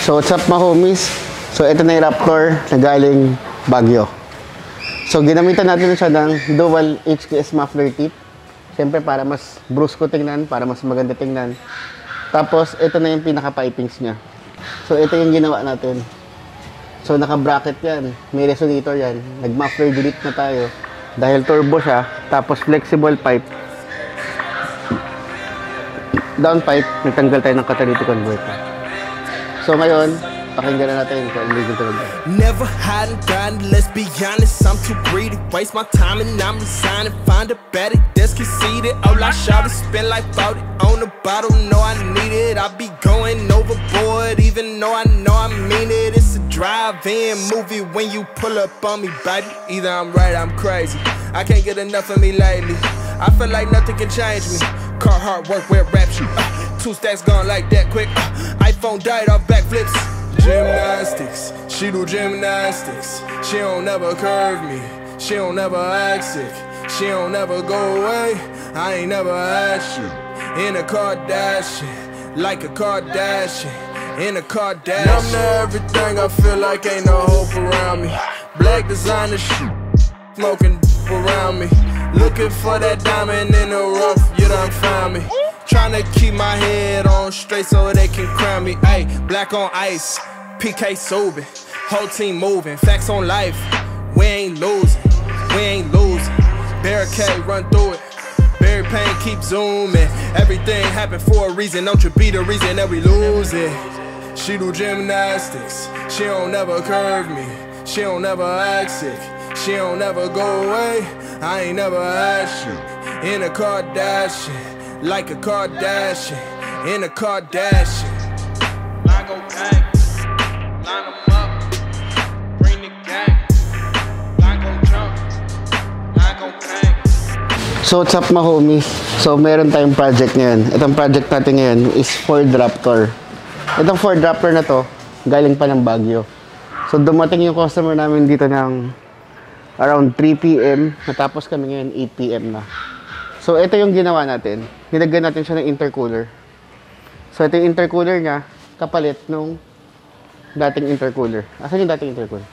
So what's up mga homies? So ito na yung Raptor na galing Baguio. So ginamitan natin siya ng dual HKS muffler tip. Siyempre para mas brusco tingnan, para mas maganda tingnan. Tapos ito na yung pinaka-pipings niya. So ito yung ginawa natin. So naka-bracket yan, may resonator yan. Nag-muffler delete na tayo dahil turbo siya. Tapos flexible pipe. Down pipe, nagtanggal tayo ng catalytic converter. So ngayon, pakinggan na natin kung ano yung talaga. Never hiding, grinding, let's be honest, I'm too greedy. Waste my time and I'm resigning. Find a better, that's conceited. All I shot is spend like 40 on the bottle. Know I need it, I be going overboard. Even though I know I mean it. It's a drive-in movie when you pull up on me, baby. Either I'm right, I'm crazy. I can't get enough of me lately. I feel like nothing can change me. Car hard work, wear rap shoe. 2 stacks gone like that quick. iPhone died off backflips. Gymnastics, she do gymnastics. She don't never curve me. She don't never act sick. She don't never go away. I ain't never asked you. In a Kardashian, like a Kardashian. In a Kardashian. Numb to everything, I feel like ain't no hope around me. Black designer shit, smoking around me. Looking for that diamond in the rough, you done found me. Tryna keep my head on straight so they can crown me. Ayy, black on ice, PK Subban, whole team moving. Facts on life, we ain't losing, we ain't losing. Barricade, run through it. Barry Payne, keep zooming. Everything happened for a reason, don't you be the reason that we lose it. She do gymnastics, she don't never curve me. She don't never act sick, she don't never go away. I ain't never asked you. In a Kardashian, like a Kardashian. In a Kardashian. Line go bang, line them up, bring the gang. Line go jump, line go bang. So what's up mga homies? So meron tayong project ngayon. Itong project natin ngayon is Ford Raptor. Itong Ford Raptor na to, galing pa ng Baguio. So dumating yung customer namin dito ng around 3 PM. Natapos kami ngayon 8 PM na. So ito yung ginawa natin. Nilagyan natin siya ng intercooler. So ito yung intercooler niya, kapalit nung dating intercooler. Asan yung dating intercooler?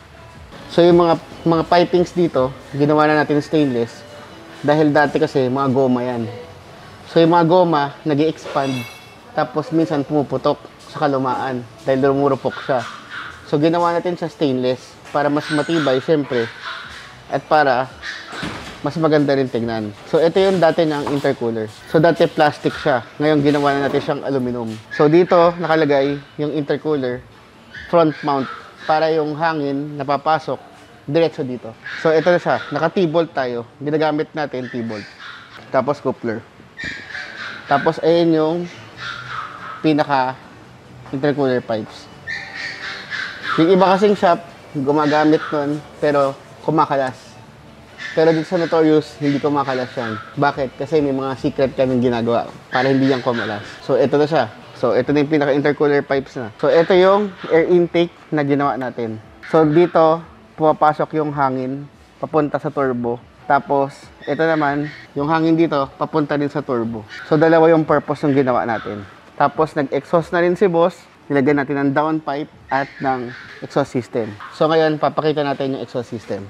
So yung mga pipings dito, ginawa na natin stainless. Dahil dati kasi mga goma yan. So yung mga goma, nag-i-expand. Tapos minsan pumuputok sa kalumaan dahil lumurupok siya. So ginawa natin siya stainless para mas matibay syempre. At para mas maganda rin tignan. So ito yung dati ng intercooler. So dati plastic siya. Ngayon ginawa na natin siyang aluminum. So dito nakalagay yung intercooler front mount para yung hangin napapasok diretso dito. So ito na siya. Naka T-bolt tayo. Ginagamit natin T-bolt. Tapos coupler. Tapos ayun yung pinaka intercooler pipes. Yung iba kasing shop gumagamit nun pero kumakalas. Pero dito sa Notorious, hindi kumakalas yan. Bakit? Kasi may mga secret kaming ginagawa para hindi yan kumalas. So, ito na siya. So, ito na yung pinaka-intercooler pipes na. So, ito yung air intake na ginawa natin. So, dito, pumapasok yung hangin papunta sa turbo. Tapos, ito naman, yung hangin dito, papunta din sa turbo. So, dalawa yung purpose ng ginawa natin. Tapos, nag-exhaust na rin si boss. Nilagyan natin ng downpipe at ng exhaust system. So ngayon, papakita natin yung exhaust system.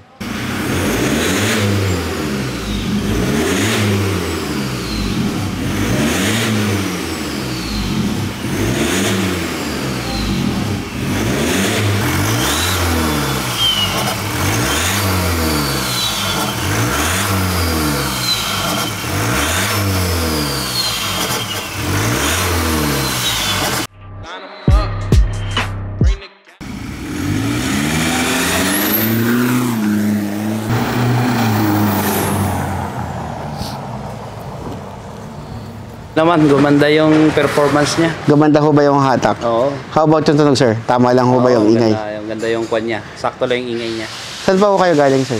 Naman, gumanda yung performance niya. Gumanda ho ba yung hatak? Oo. How about yung tunog, sir? Tama lang ho ba yung ingay? Ganda yung kwan niya. Sakto lang yung ingay niya. Saan pa ho kayo galing, sir?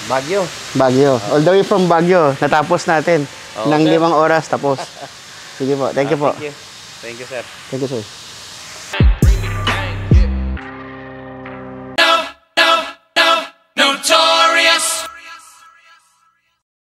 Baguio. Baguio. All the way from Baguio. Natapos natin. Oo, Nang sir. 5 oras tapos. Sige po. Thank you po. Thank you. Thank you, sir. Thank you, sir.